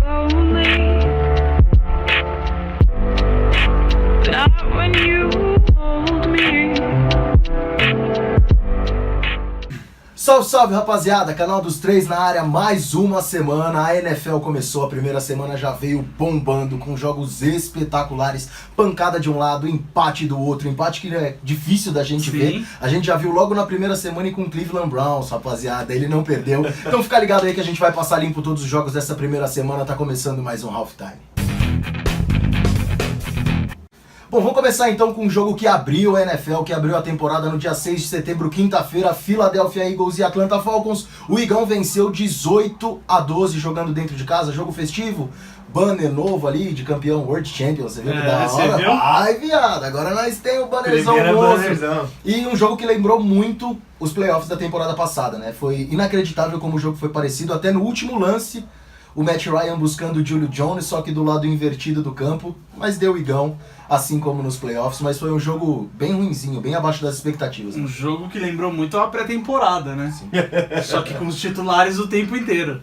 Lonely, not when you hold me. Salve, salve, rapaziada, canal dos três na área, mais uma semana, a NFL começou, a primeira semana já veio bombando com jogos espetaculares, pancada de um lado, empate do outro, empate que é difícil da gente ver, a gente já viu logo na primeira semana e com o Cleveland Browns, rapaziada, ele não perdeu, então fica ligado aí que a gente vai passar limpo todos os jogos dessa primeira semana, tá começando mais um Halftime. Bom, vamos começar então com um jogo que abriu a NFL, que abriu a temporada no dia 6 de setembro, quinta-feira, Philadelphia Eagles e Atlanta Falcons. O Igão venceu 18-12 jogando dentro de casa, jogo festivo, banner novo ali de campeão World Champion, você viu que da hora? Viu? Ai, viado, agora nós temos o bannerzão monstro. E um jogo que lembrou muito os playoffs da temporada passada, né? Foi inacreditável como o jogo foi parecido, até no último lance, o Matt Ryan buscando o Julio Jones, só que do lado invertido do campo, mas deu Igão, assim como nos playoffs, mas foi um jogo bem ruinzinho, bem abaixo das expectativas. Né? Um jogo que lembrou muito a pré-temporada, né? Sim. Só que com os titulares o tempo inteiro.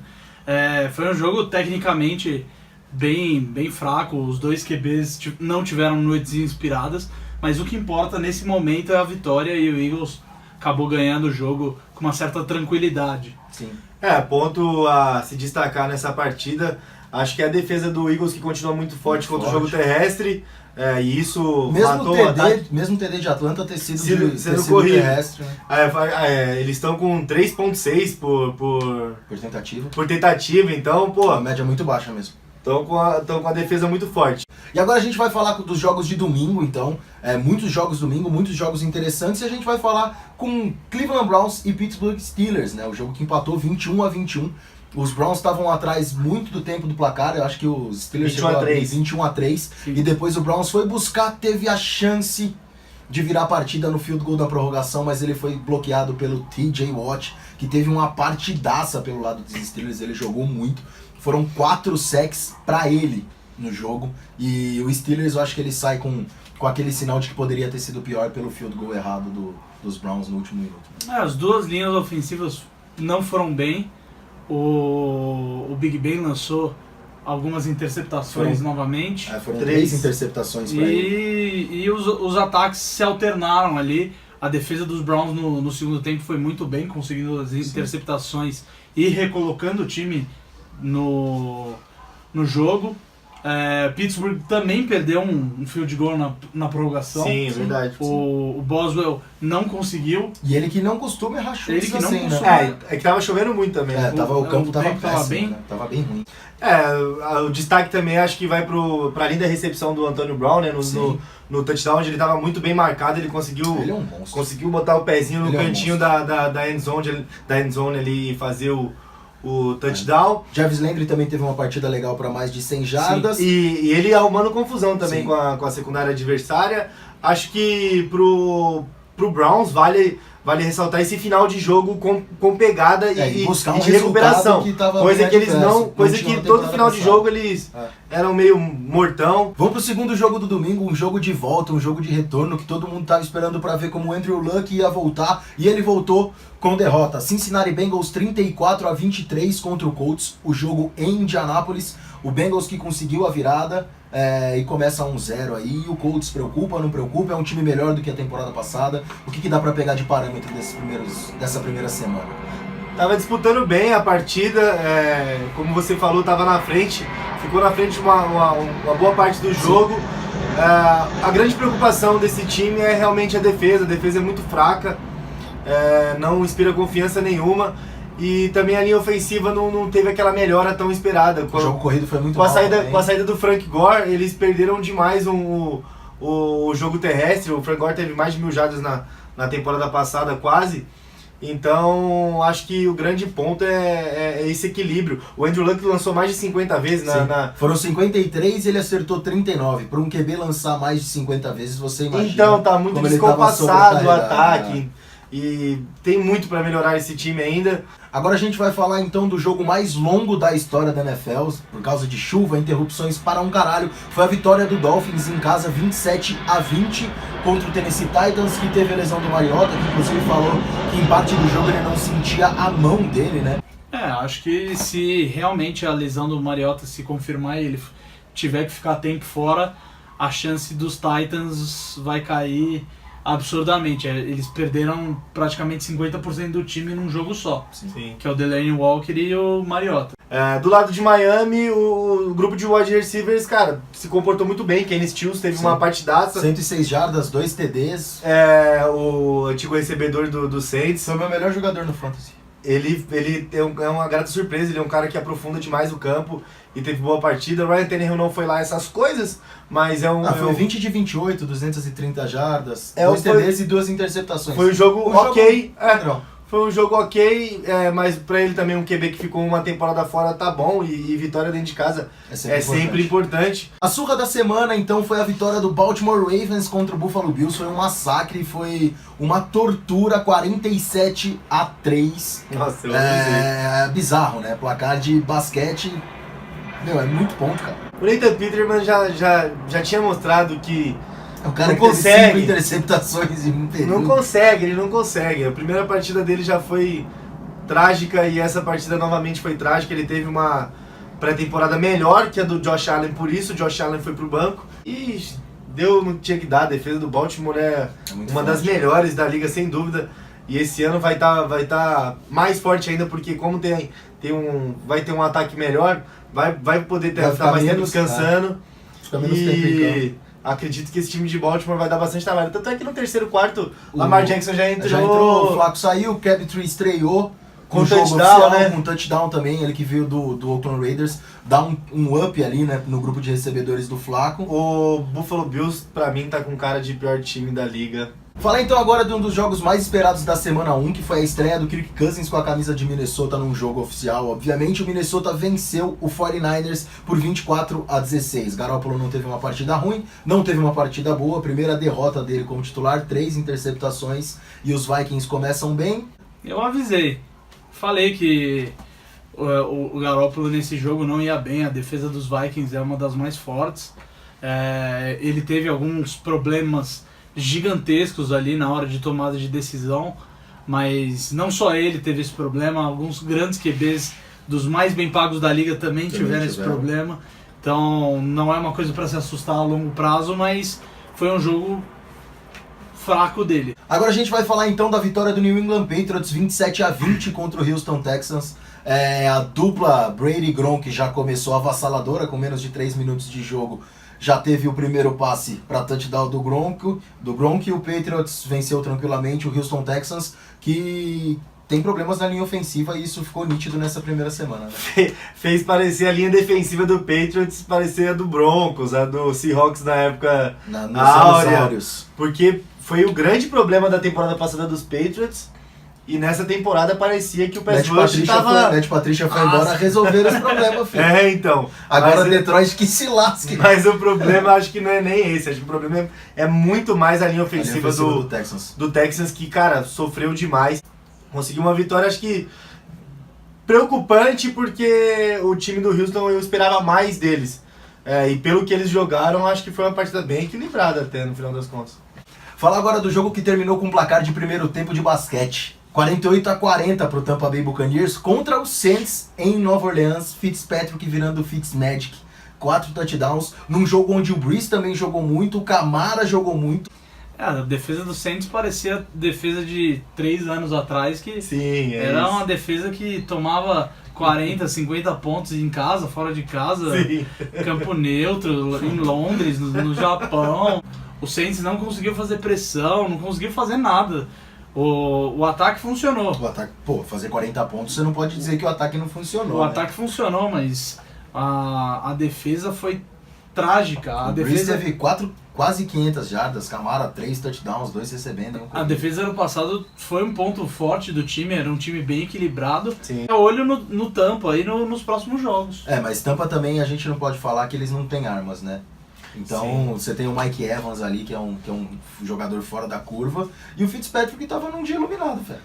Foi um jogo tecnicamente bem fraco, os dois QBs não tiveram noites inspiradas, mas o que importa nesse momento é a vitória e o Eagles acabou ganhando o jogo com uma certa tranquilidade. Sim. Ponto a se destacar nessa partida, acho que é a defesa do Eagles que continua muito forte contra o jogo terrestre, e isso matou o ataque. Mesmo o TD de Atlanta ter sido corrido. Terrestre. Né? Eles estão com 3.6 por tentativa, então, pô... A média é muito baixa mesmo. Estão com a defesa muito forte. E agora a gente vai falar dos jogos de domingo, então. Muitos jogos domingo, muitos jogos interessantes. E a gente vai falar com Cleveland Browns e Pittsburgh Steelers, né? O jogo que empatou 21-21. Os Browns estavam atrás muito do tempo do placar. Eu acho que os Steelers chegou a 21-3. E depois o Browns foi buscar, teve a chance de virar a partida no field goal da prorrogação, mas ele foi bloqueado pelo TJ Watt, que teve uma partidaça pelo lado dos Steelers. Ele jogou muito. Foram 4 sacks pra ele no jogo. E o Steelers, eu acho que ele sai com aquele sinal de que poderia ter sido pior pelo field goal errado dos Browns no último minuto. As duas linhas ofensivas não foram bem. O Big Ben lançou algumas interceptações novamente. Foram 3 interceptações pra ele. E os ataques se alternaram ali. A defesa dos Browns no segundo tempo foi muito bem, conseguindo as interceptações e recolocando o time no jogo. Pittsburgh também perdeu um field goal na prorrogação. Sim, é verdade. O Boswell não conseguiu. E ele que não costuma errar chutes assim, né? É que tava chovendo muito também. O campo tava péssimo, bem. né? Tava bem ruim. O destaque também acho que vai pra linda recepção do Antonio Brown, né? No touchdown, onde ele tava muito bem marcado, ele conseguiu, ele é um monstro. Conseguiu botar o pezinho no cantinho da endzone ali e fazer o touchdown. Jarvis Landry também teve uma partida legal para mais de 100 jardas. E ele arrumando confusão também com a secundária adversária. Acho que pro Browns vale ressaltar esse final de jogo com pegada e de recuperação. Coisa que todo final de jogo eles eram meio mortão. Vamos pro segundo jogo do domingo, um jogo de volta, um jogo de retorno que todo mundo tava esperando para ver como o Andrew Luck ia voltar, e ele voltou com derrota. Cincinnati Bengals 34-23 contra o Colts, o jogo em Indianápolis. O Bengals que conseguiu a virada e começa 1-0 aí. O Colts preocupa, não preocupa? É um time melhor do que a temporada passada. O que dá para pegar de parâmetro dessa primeira semana? Tava disputando bem a partida, como você falou, tava na frente, ficou na frente uma boa parte do jogo. A grande preocupação desse time é realmente a defesa é muito fraca, não inspira confiança nenhuma. E também a linha ofensiva não teve aquela melhora tão esperada. O jogo corrido foi muito mal. Com a saída do Frank Gore, eles perderam demais o jogo terrestre. O Frank Gore teve mais de 1.000 jardas na temporada passada, quase. Então, acho que o grande ponto é esse equilíbrio. O Andrew Luck lançou mais de 50 vezes Foram 53 e ele acertou 39. Para um QB lançar mais de 50 vezes, você imagina. Então, tá muito descompassado o ataque. E tem muito para melhorar esse time ainda. Agora a gente vai falar então do jogo mais longo da história da NFL, por causa de chuva, interrupções para um caralho. Foi a vitória do Dolphins em casa 27-20 contra o Tennessee Titans, que teve a lesão do Mariota, que inclusive falou que em parte do jogo ele não sentia a mão dele, né? Acho que se realmente a lesão do Mariota se confirmar e ele tiver que ficar tempo fora, a chance dos Titans vai cair absurdamente. Eles perderam praticamente 50% do time num jogo só, Sim. que é o Delaney Walker e o Mariota. Do lado de Miami, o grupo de wide receivers, cara, se comportou muito bem. Kenny Stills teve uma partidaça. 106 jardas, 2 TDs. O antigo recebedor do Saints. Foi o meu melhor jogador no Fantasy. Ele é uma grata surpresa, ele é um cara que aprofunda demais o campo e teve boa partida. O Ryan Tannehill não foi lá essas coisas, mas Foi 20 de 28, 230 jardas, 2 foi- TDs e 2 interceptações. foi um jogo Um ok. Padrão. Foi um jogo ok, mas pra ele também um QB que ficou uma temporada fora tá bom e vitória dentro de casa é sempre importante. A surra da semana, então, foi a vitória do Baltimore Ravens contra o Buffalo Bills. Foi um massacre, foi uma tortura, 47-3. Nossa, eu É bizarro, né? Placar de basquete, meu, é muito ponto, cara. O Nathan Peterman já tinha mostrado que É o cara Não que consegue. teve 5 interceptações em um período. ele não consegue. A primeira partida dele já foi trágica e essa partida novamente foi trágica. Ele teve uma pré-temporada melhor que a do Josh Allen, por isso o Josh Allen foi pro banco e não tinha que dar. A defesa do Baltimore é muito uma das forte. melhores da liga, sem dúvida. E esse ano vai tá mais forte ainda, porque como vai ter um ataque melhor, vai poder Vai ficar mais tempo menos, descansando. Fica menos tempo em campo. Acredito que esse time de Baltimore vai dar bastante trabalho. Tanto é que no terceiro quarto, Lamar Jackson já entrou. O Flaco saiu, o Crabtree estreou Com no jogo touchdown, oficial, né? com touchdown também, ele que veio do Oakland Raiders, dá um up ali, né, no grupo de recebedores do Flaco. O Buffalo Bills, pra mim, tá com cara de pior time da liga. Falar então agora de um dos jogos mais esperados da semana 1, que foi a estreia do Kirk Cousins com a camisa de Minnesota num jogo oficial. Obviamente o Minnesota venceu o 49ers por 24-16. Garoppolo não teve uma partida ruim, não teve uma partida boa, primeira derrota dele como titular, 3 interceptações e os Vikings começam bem. Eu avisei. Falei que o Garoppolo nesse jogo não ia bem, a defesa dos Vikings é uma das mais fortes. Ele teve alguns problemas gigantescos ali na hora de tomada de decisão, mas não só ele teve esse problema, alguns grandes QBs dos mais bem pagos da liga também tiveram esse problema. Então não é uma coisa para se assustar a longo prazo, mas foi um jogo fraco dele. Agora a gente vai falar então da vitória do New England Patriots 27-20 contra o Houston Texans. A dupla Brady e Gronk já começou avassaladora com menos de 3 minutos de jogo. Já teve o primeiro passe para touchdown do Gronk e o Patriots venceu tranquilamente o Houston Texans, que tem problemas na linha ofensiva e isso ficou nítido nessa primeira semana, né? Fez parecer a linha defensiva do Patriots, parecer a do Broncos, a do Seahawks na época Nos áurea. áureos. Porque foi o grande problema da temporada passada dos Patriots. E nessa temporada parecia que o pass rush tava... Matt Patricia foi embora resolver os problemas, filho. Então. Agora mas, Detroit que se lasque. mas o problema acho que não é nem esse. Acho que o problema é muito mais a linha ofensiva, do Texans. do Texans, que, cara, sofreu demais. Conseguiu uma vitória, acho que preocupante, porque o time do Houston eu esperava mais deles. E pelo que eles jogaram, acho que foi uma partida bem equilibrada até, no final das contas. Falar agora do jogo que terminou com um placar de primeiro tempo de basquete. 48-40 para o Tampa Bay Buccaneers contra os Saints em Nova Orleans. Fitzpatrick virando Fitzmagic. 4 touchdowns num jogo onde o Brees também jogou muito, o Camara jogou muito. A defesa do Saints parecia a defesa de 3 anos atrás, que Sim, era isso. uma defesa que tomava 40, 50 pontos em casa, fora de casa, Sim. campo neutro, em Londres, no Japão. O Saints não conseguiu fazer pressão, não conseguiu fazer nada. O ataque funcionou. O ataque, fazer 40 pontos, você não pode dizer que o ataque não funcionou. O né? ataque funcionou, mas a defesa foi trágica. A O Brees defesa, teve quase 500 jardas, Camara 3 touchdowns, 2 recebendo. a defesa ano passado foi um ponto forte do time, era um time bem equilibrado. Sim. Olho no Tampa aí nos próximos jogos. Mas Tampa também a gente não pode falar que eles não têm armas, né? Então você tem o Mike Evans ali, que é um jogador fora da curva, e o Fitzpatrick que tava num dia iluminado, velho.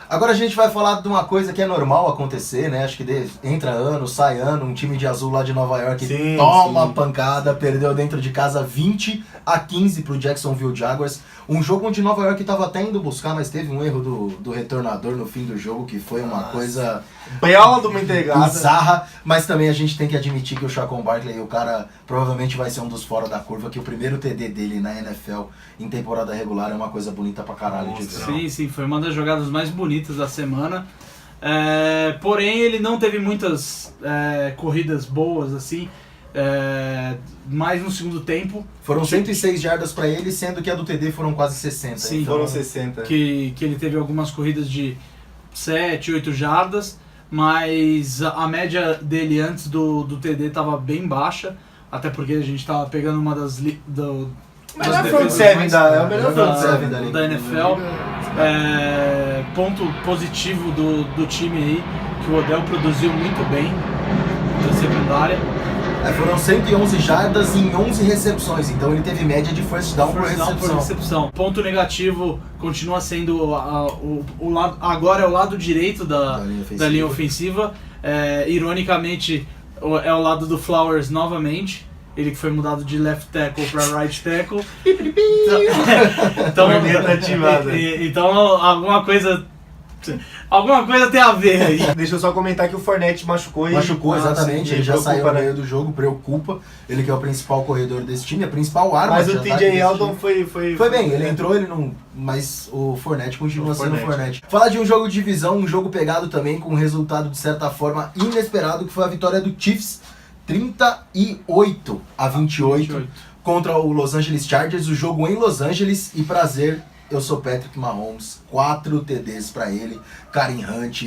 Agora a gente vai falar de uma coisa que é normal acontecer, né? Acho que entra ano, sai ano, um time de azul lá de Nova York toma pancada, perdeu dentro de casa 20-15 pro Jacksonville Jaguars. Um jogo onde Nova York tava até indo buscar, mas teve um erro do retornador no fim do jogo, que foi uma coisa bela de uma entregada. bizarra, mas também a gente tem que admitir que o Saquon Barkley, o cara provavelmente vai ser um dos fora da curva, que o primeiro TD dele na NFL em temporada regular é uma coisa bonita pra caralho de ver. Sim, foi uma das jogadas mais bonitas da semana. Porém, ele não teve muitas corridas boas, assim, mais no segundo tempo. Foram 106 jardas pra ele, sendo que a do TD foram quase 60. Sim, então, foram 60. Que ele teve algumas corridas de 7, 8 jardas, mas a média dele antes do TD estava bem baixa, até porque a gente estava pegando uma das melhor front seven o melhor front seven da NFL. Ponto positivo do time aí, que o Odell produziu muito bem na secundária. Foram 111 jardas em 11 recepções, então ele teve média de first down por recepção. Ponto negativo continua sendo o lado, agora é o lado direito da linha ofensiva. Ironicamente, é o lado do Flowers novamente. Ele que foi mudado de left tackle para right tackle. Então alguma coisa tem a ver aí. Deixa eu só comentar que o Fournette machucou. Exatamente, ele já saiu no meio do jogo, preocupa. Ele que é o principal corredor desse time, a principal arma. Mas o TJ Yeldon foi bem, ele entrou, ele não... Mas o Fournette continua sendo o Fournette. Falar de um jogo de divisão, um jogo pegado também com um resultado de certa forma inesperado, que foi a vitória do Chiefs 38-28 contra o Los Angeles Chargers. O jogo em Los Angeles e prazer... Eu sou Patrick Mahomes, 4 TDs pra ele, Kareem Hunt,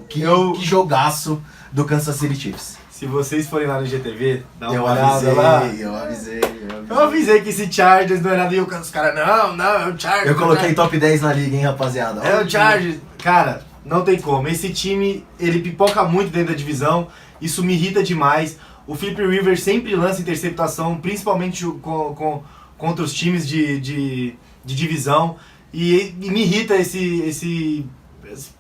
que jogaço do Kansas City Chiefs. Se vocês forem lá no GTV, dá uma olhada lá. Eu avisei que esse Chargers não era ali, os caras, não, é o Chargers. Eu coloquei top 10 na liga, hein, rapaziada. É o Chargers. Cara, não tem como. Esse time, ele pipoca muito dentro da divisão, isso me irrita demais. O Philip Rivers sempre lança interceptação, principalmente contra os times de divisão, e me irrita esse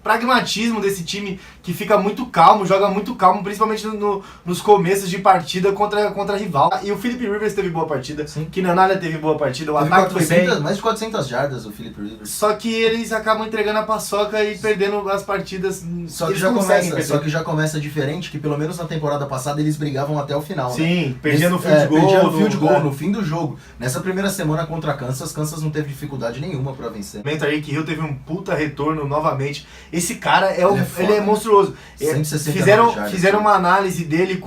pragmatismo desse time que fica muito calmo, joga muito calmo, principalmente nos começos de partida contra rival. E o Philip Rivers teve boa partida, Keenan Allen teve boa partida, o ataque foi bem. Mais de 400 jardas o Philip Rivers. Só que eles acabam entregando a paçoca e perdendo as partidas. Só que já começa diferente, que pelo menos na temporada passada eles brigavam até o final. Sim, né? perdiam o field goal no fim do jogo. Nessa primeira semana contra Kansas não teve dificuldade nenhuma pra vencer. O Tyreek Hill teve um puta retorno novamente. Esse cara ele é monstruoso. Fizeram uma análise dele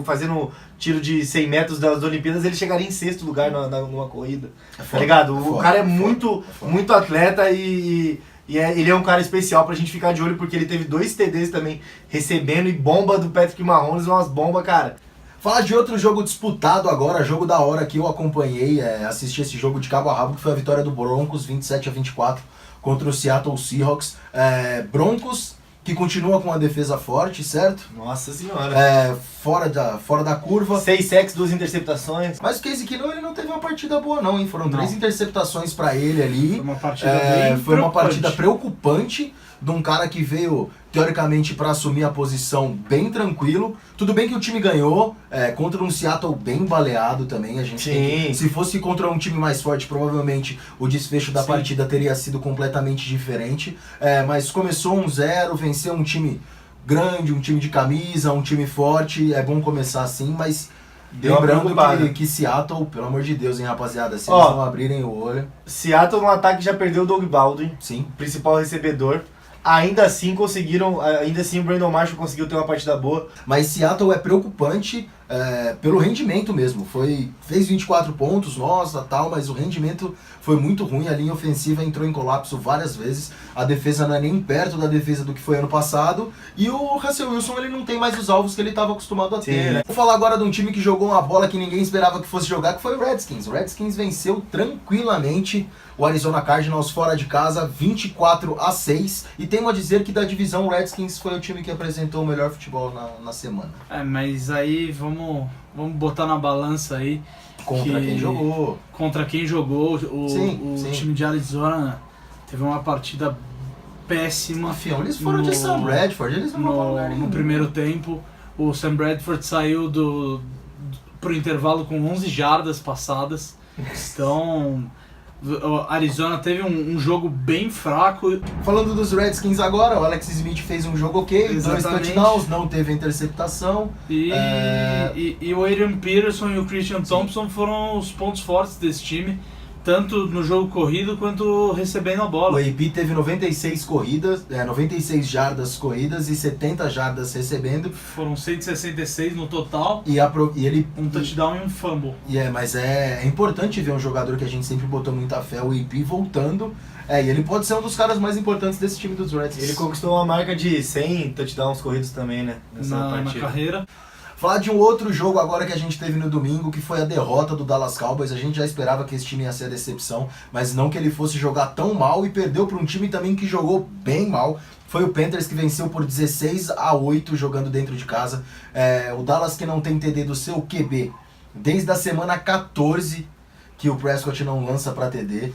fazendo tiro de 100 metros das Olimpíadas, ele chegaria em 6º lugar numa corrida. Tá ligado? O cara é muito atleta e ele é um cara especial pra gente ficar de olho, porque ele teve 2 TDs também recebendo, e bomba do Patrick Mahomes, umas bombas, cara. Falar de outro jogo disputado agora, jogo da hora que eu acompanhei, assisti esse jogo de cabo a rabo, que foi a vitória do Broncos 27-24 contra o Seattle Seahawks. Broncos que continua com a defesa forte, certo? Nossa senhora. Fora da curva. 6 sacks, 2 interceptações. Mas o Case Keenum, ele não teve uma partida boa não, hein? Foram 3 interceptações pra ele ali. Foi uma partida preocupante de um cara que veio, teoricamente, para assumir a posição bem tranquilo. Tudo bem que o time ganhou, contra um Seattle bem baleado também. A gente se fosse contra um time mais forte, provavelmente o desfecho da partida teria sido completamente diferente. Mas começou 1-0, venceu um time grande, um time de camisa, um time forte. É bom começar assim, mas... Lembrando que Seattle, pelo amor de Deus, hein, rapaziada, se eles não abrirem o olho... Seattle no ataque já perdeu o Doug Baldwin, sim, principal recebedor. Ainda assim o Brandon Marshall conseguiu ter uma partida boa. Mas Seattle é preocupante pelo rendimento mesmo. Fez 24 pontos, tal, mas o rendimento foi muito ruim. A linha ofensiva entrou em colapso várias vezes. A defesa não é nem perto da defesa do que foi ano passado. E o Russell Wilson, ele não tem mais os alvos que ele estava acostumado a ter. Né? Vou falar agora de um time que jogou uma bola que ninguém esperava que fosse jogar, que foi o Redskins. O Redskins venceu tranquilamente o Arizona Cardinals fora de casa, 24-6. E temo a dizer que da divisão, o Redskins foi o time que apresentou o melhor futebol na semana. Mas aí vamos vamos botar na balança aí. Contra quem jogou. Contra quem jogou. O Sim. time de Arizona teve uma partida péssima. Afião, eles foram de Sam Bradford, eles não vão pra lugar nenhum. No primeiro tempo. O Sam Bradford saiu pro intervalo com 11 jardas passadas. Então, o Arizona teve um jogo bem fraco. Falando dos Redskins agora, o Alex Smith fez um jogo ok, 2 Exatamente. touchdowns, não teve interceptação. E o Adrian Peterson e o Christian Thompson foram os pontos fortes desse time, tanto no jogo corrido quanto recebendo a O bola. AP teve 96 jardas corridas e 70 jardas recebendo. Foram 166 no total, E ele um touchdown e um fumble. mas é importante ver um jogador que a gente sempre botou muita fé, o AP, voltando. E ele pode ser um dos caras mais importantes desse time dos Redskins. Ele conquistou uma marca de 100 touchdowns corridos também, né? Nessa Na partida. carreira. Falar de um outro jogo agora que a gente teve no domingo, que foi a derrota do Dallas Cowboys. A gente já esperava que esse time ia ser a decepção, mas não que ele fosse jogar tão mal, e perdeu para um time também que jogou bem mal. Foi o Panthers, que venceu por 16-8 jogando dentro de casa. O Dallas, que não tem TD do seu QB desde a semana 14, que o Prescott não lança para TD.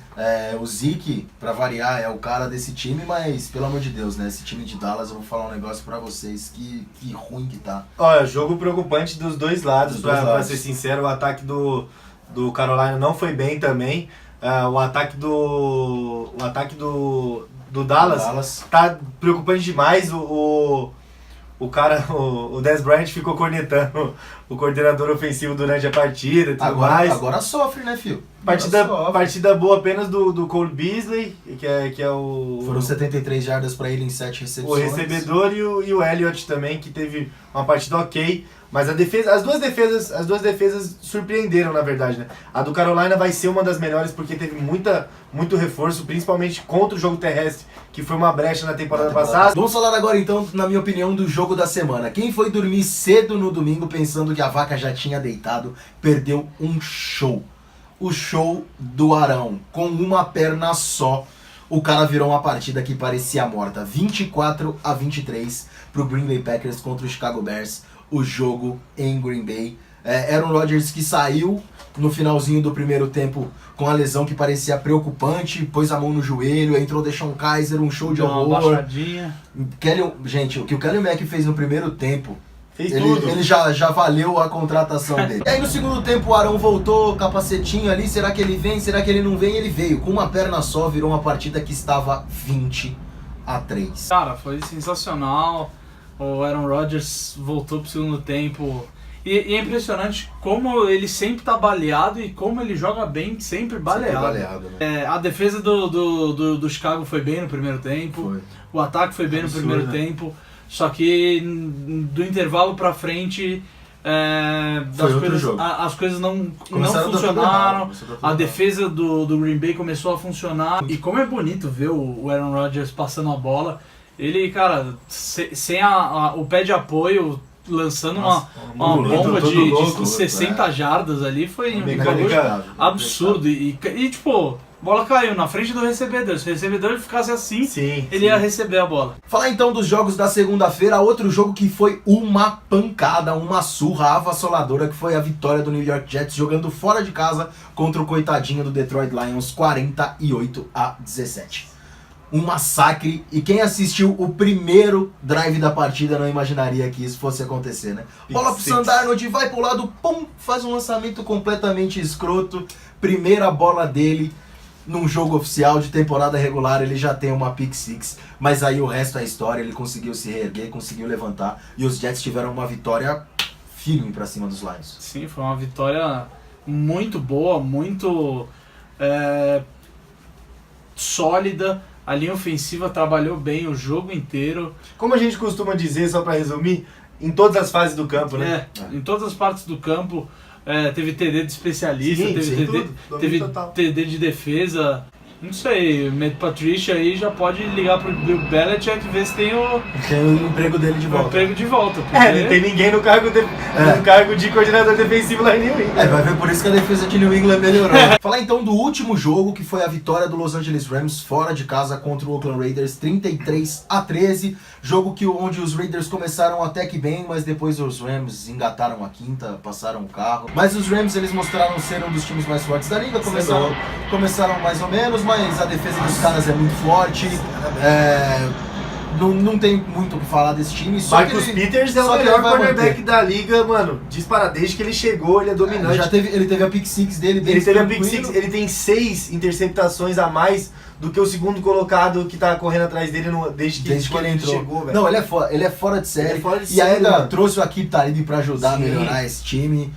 O Zeke, para variar, é o cara desse time, mas pelo amor de Deus, né? Esse time de Dallas, eu vou falar um negócio para vocês, que ruim que tá. Olha, jogo preocupante dos dois lados, Dos dois pra lados. ser sincero. O ataque do Carolina não foi bem também. O ataque do Dallas tá preocupante demais. O Dez Bryant ficou cornetando o coordenador ofensivo durante a partida e tudo mais. Agora sofre, né, filho? Partida boa apenas do Cole Beasley, que é o... Foram 73 jardas para ele em 7 o recepções. recebedor e o Elliott também, que teve uma partida ok. Mas as duas defesas surpreenderam, na verdade, né? A do Carolina vai ser uma das melhores porque teve muito reforço, principalmente contra o jogo terrestre, que foi uma brecha na temporada passada. Vamos falar agora então, na minha opinião, do jogo da semana. Quem foi dormir cedo no domingo pensando que a vaca já tinha deitado, perdeu um show. O show do Arão, com uma perna só. O cara virou uma partida que parecia morta. 24-23 pro Green Bay Packers contra o Chicago Bears. O jogo em Green Bay. Aaron Rodgers, que saiu no finalzinho do primeiro tempo com a lesão que parecia preocupante, pôs a mão no joelho, entrou o Deshaun Kaiser, um show de Deu uma horror. baixadinha. Gente, o que o Kelly Mack fez no primeiro tempo, Fez tudo. ele já valeu a contratação dele. E aí no segundo tempo o Arão voltou, capacetinho ali, será que ele vem, será que ele não vem? Ele veio, com uma perna só, virou uma partida que estava 20-3. Cara, foi sensacional. O Aaron Rodgers voltou pro segundo tempo. E é impressionante como ele sempre tá baleado e como ele joga bem, sempre baleado. Né? A defesa do Chicago foi bem no primeiro tempo. Foi. O ataque foi bem Absurdo, no primeiro né? tempo. Só que do intervalo pra frente as coisas não funcionaram. A defesa do Green Bay começou a funcionar. E como é bonito ver o Aaron Rodgers passando a bola. Ele, cara, sem o pé de apoio, lançando uma bomba de 60 jardas ali, foi um bagulho absurdo. E tipo, a bola caiu na frente do recebedor. Se o recebedor ficasse assim, ele ia receber a bola. Falar então dos jogos da segunda-feira, outro jogo que foi uma pancada, uma surra avassaladora, que foi a vitória do New York Jets jogando fora de casa contra o coitadinho do Detroit Lions, 48-17. Um massacre, e quem assistiu o primeiro drive da partida não imaginaria que isso fosse acontecer, né? Bola pro Sam Darnold, vai pro lado, pum, faz um lançamento completamente escroto, primeira bola dele num jogo oficial de temporada regular, ele já tem uma pick six, mas aí o resto é história, ele conseguiu se reerguer, conseguiu levantar, e os Jets tiveram uma vitória firme pra cima dos Lions. Sim, foi uma vitória muito boa, muito sólida. A linha ofensiva trabalhou bem o jogo inteiro. Como a gente costuma dizer, só pra resumir, em todas as fases do campo, né? Em todas as partes do campo. Teve TD de especialista, Sim, teve tudo, TD total. de defesa. Não sei, o Matt Patricia aí já pode ligar pro Bill Belichick e ver se tem o Tem o emprego dele de volta. emprego de volta. Porque... Não tem ninguém no cargo de coordenador defensivo lá em New England. Vai ver por isso que a defesa de New England melhorou. Falar então do último jogo, que foi a vitória do Los Angeles Rams fora de casa contra o Oakland Raiders, 33-13. Jogo onde os Raiders começaram até que bem, mas depois os Rams engataram a quinta, passaram o carro. Mas os Rams, eles mostraram ser um dos times mais fortes da liga, começaram mais ou menos, mas a defesa dos caras é muito forte. Não tem muito o que falar desse time. Marcus Peters é o melhor cornerback da liga, mano. Dispara, desde que ele chegou, ele é dominante. Ele teve a pick six dele. Ele teve a pick six, ele tem 6 interceptações a mais do que o segundo colocado que tá correndo atrás dele desde que ele entrou. Chegou, velho. Não, ele é fora de série. E ainda trouxe o Akib Talib pra ajudar a melhorar esse time.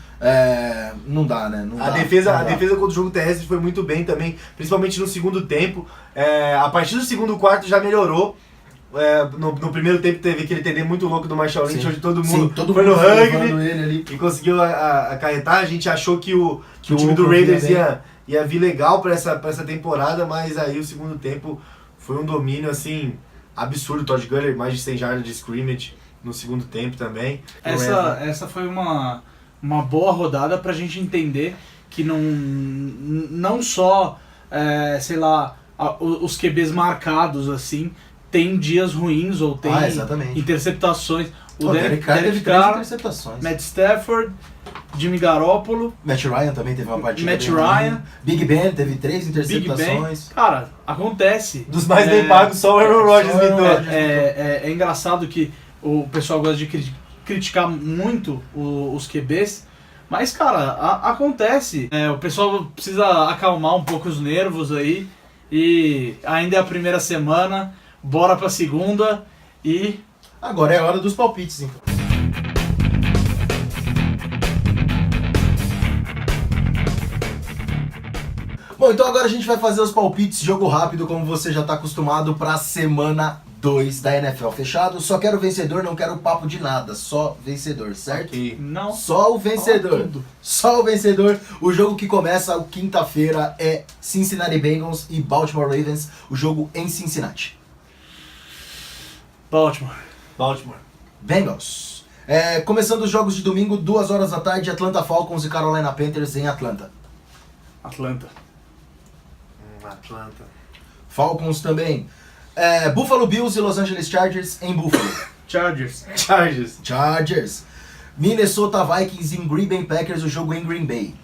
Não dá, né? A defesa contra o jogo terrestre foi muito bem também, principalmente no segundo tempo. A partir do segundo quarto já melhorou. No primeiro tempo teve aquele TD muito louco do Marshall Lynch, onde todo mundo foi no rugby e conseguiu acarretar. A gente achou que o time do Raiders ia vir legal pra essa temporada, mas aí o segundo tempo foi um domínio assim absurdo. Todd Gurley, mais de 100 jardas de scrimmage no segundo tempo também. Essa foi uma boa rodada pra gente entender que não só, sei lá, os QBs marcados assim, tem dias ruins ou tem interceptações. O Derek Carr teve 3 interceptações. Matt Stafford, Jimmy Garoppolo. Matt Ryan também teve uma partida. Matt Ryan. Big Ben teve 3 interceptações. Cara, acontece. Dos mais bem pagos, só o Aaron Rodgers gritou. É engraçado que o pessoal gosta de criticar muito os QBs. Mas, cara, acontece. O pessoal precisa acalmar um pouco os nervos aí. E ainda é a primeira semana. Bora pra segunda e... Agora é a hora dos palpites, então. Bom, então agora a gente vai fazer os palpites, jogo rápido, como você já está acostumado, para a semana 2 da NFL. Fechado? Só quero vencedor, não quero papo de nada, só vencedor, certo? Okay. Não. Só o vencedor. Só o vencedor. O jogo que começa quinta-feira é Cincinnati Bengals e Baltimore Ravens, o jogo em Cincinnati. Baltimore. Bengals. Começando os jogos de domingo, 2 horas da tarde, Atlanta Falcons e Carolina Panthers em Atlanta. Atlanta. Falcons também. Buffalo Bills e Los Angeles Chargers em Buffalo. Chargers. Minnesota Vikings e Green Bay Packers, o jogo em Green Bay.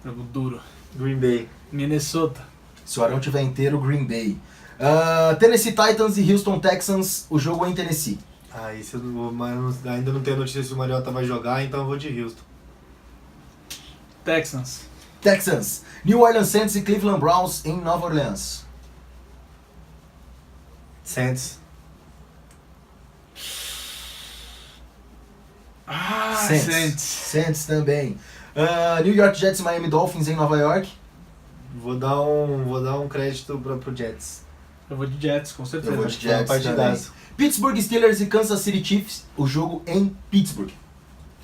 Jogo duro. Green Bay. Minnesota. Se o Arão tiver inteiro, Green Bay. Tennessee Titans e Houston Texans, o jogo em Tennessee. Isso eu não vou, mas ainda não tenho notícia se o Mariota vai jogar, então eu vou de Houston. Texans. New Orleans Saints e Cleveland Browns em Nova Orleans. Saints. Saints também. New York Jets e Miami Dolphins em Nova York. Vou dar um crédito pro Jets. Eu vou de Jets, com certeza. Eu vou de Jets também. Pittsburgh Steelers e Kansas City Chiefs, o jogo em Pittsburgh.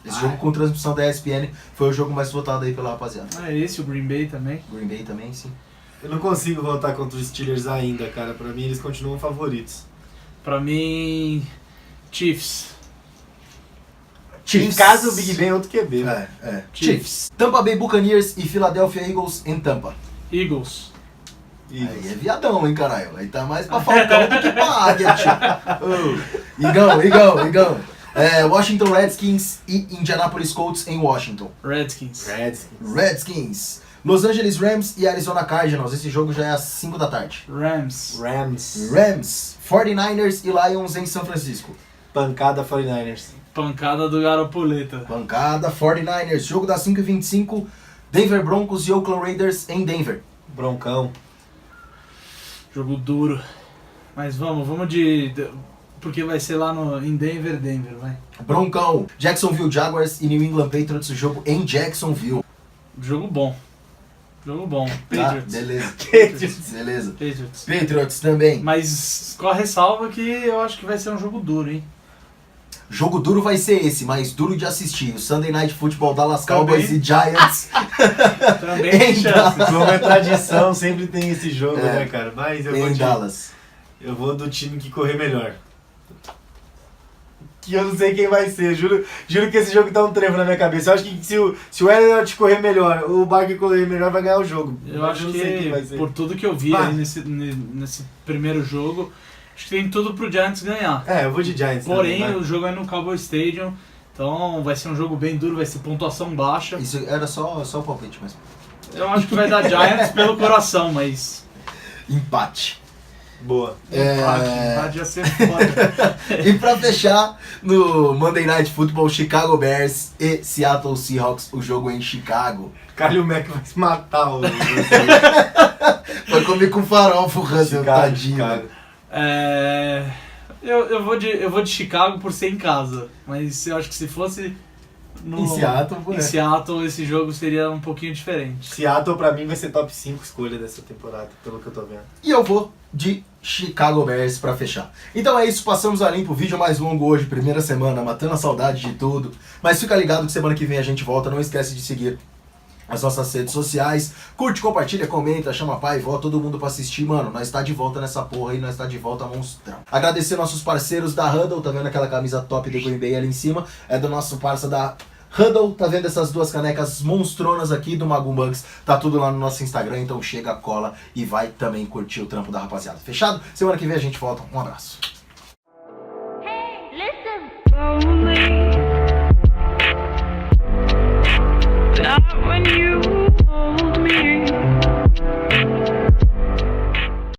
Esse jogo com transmissão da ESPN foi o jogo mais votado aí pela rapaziada. Esse, o Green Bay também. Green Bay também, sim. Eu não consigo votar contra os Steelers ainda, cara. Pra mim, eles continuam favoritos. Pra mim, Chiefs. Em casa, o Big Ben é outro QB. Chiefs. Tampa Bay Buccaneers e Philadelphia Eagles em Tampa. Eagles. Aí é viadão, hein, caralho. Aí tá mais pra Falcão do que pra Águia, tio. Igão. Washington Redskins e Indianapolis Colts em Washington. Redskins. Los Angeles Rams e Arizona Cardinals. Esse jogo já é às 5 da tarde. Rams. 49ers e Lions em São Francisco. Pancada 49ers. Pancada do Garopoleta. Pancada 49ers. Jogo das 5h25. Denver Broncos e Oakland Raiders em Denver. Broncão. Jogo duro. Mas vamos de... Porque vai ser lá em Denver, vai. Broncão. Jacksonville Jaguars e New England Patriots, o jogo em Jacksonville. Jogo bom. Patriots. Beleza. Patriots também. Mas com a ressalva que eu acho que vai ser um jogo duro, hein? Jogo duro vai ser esse, mas duro de assistir. O Sunday Night Football, Dallas Cowboys Também. e Giants. Também tem chance. Como é tradição, sempre tem esse jogo, né, cara? Mas eu vou, em Dallas. eu vou do time que correr melhor. Que eu não sei quem vai ser, juro que esse jogo tá um trevo na minha cabeça. Eu acho que se o Elliott correr melhor, o Barkley correr melhor, vai ganhar o jogo. Eu Mas acho não sei quem vai que, ser. por tudo que eu vi aí nesse primeiro jogo, acho que tem tudo pro Giants ganhar. É, eu vou de Giants. Porém, também, o jogo é no Cowboy Stadium, então vai ser um jogo bem duro, vai ser pontuação baixa. Isso era só o palpite mesmo. Eu acho que vai dar Giants pelo coração, mas... Empate. Boa. Empate ia ser foda. E pra fechar, no Monday Night Football, Chicago Bears e Seattle Seahawks, o jogo em Chicago. Kalil Mack vai se matar. Vai comer com farofa o Russell, tadinho. Chicago. Eu vou de Chicago por ser em casa, mas eu acho que se fosse Em Seattle, em Seattle, esse jogo seria um pouquinho diferente. Seattle pra mim vai ser top 5 escolha dessa temporada, pelo que eu tô vendo. E eu vou de Chicago Bears pra fechar. Então é isso, passamos a limpo, o vídeo mais longo hoje, primeira semana, matando a saudade de tudo. Mas fica ligado que semana que vem a gente volta, não esquece de seguir as nossas redes sociais, curte, compartilha, comenta, chama pai, vó, todo mundo pra assistir, mano, nós tá de volta nessa porra aí, nós tá de volta monstrão. Agradecer nossos parceiros da Huddle, tá vendo aquela camisa top do Green Bay ali em cima, é do nosso parça da Huddle, tá vendo essas duas canecas monstronas aqui do Magum Bugs, tá tudo lá no nosso Instagram, então chega, cola e vai também curtir o trampo da rapaziada. Fechado? Semana que vem a gente volta, um abraço.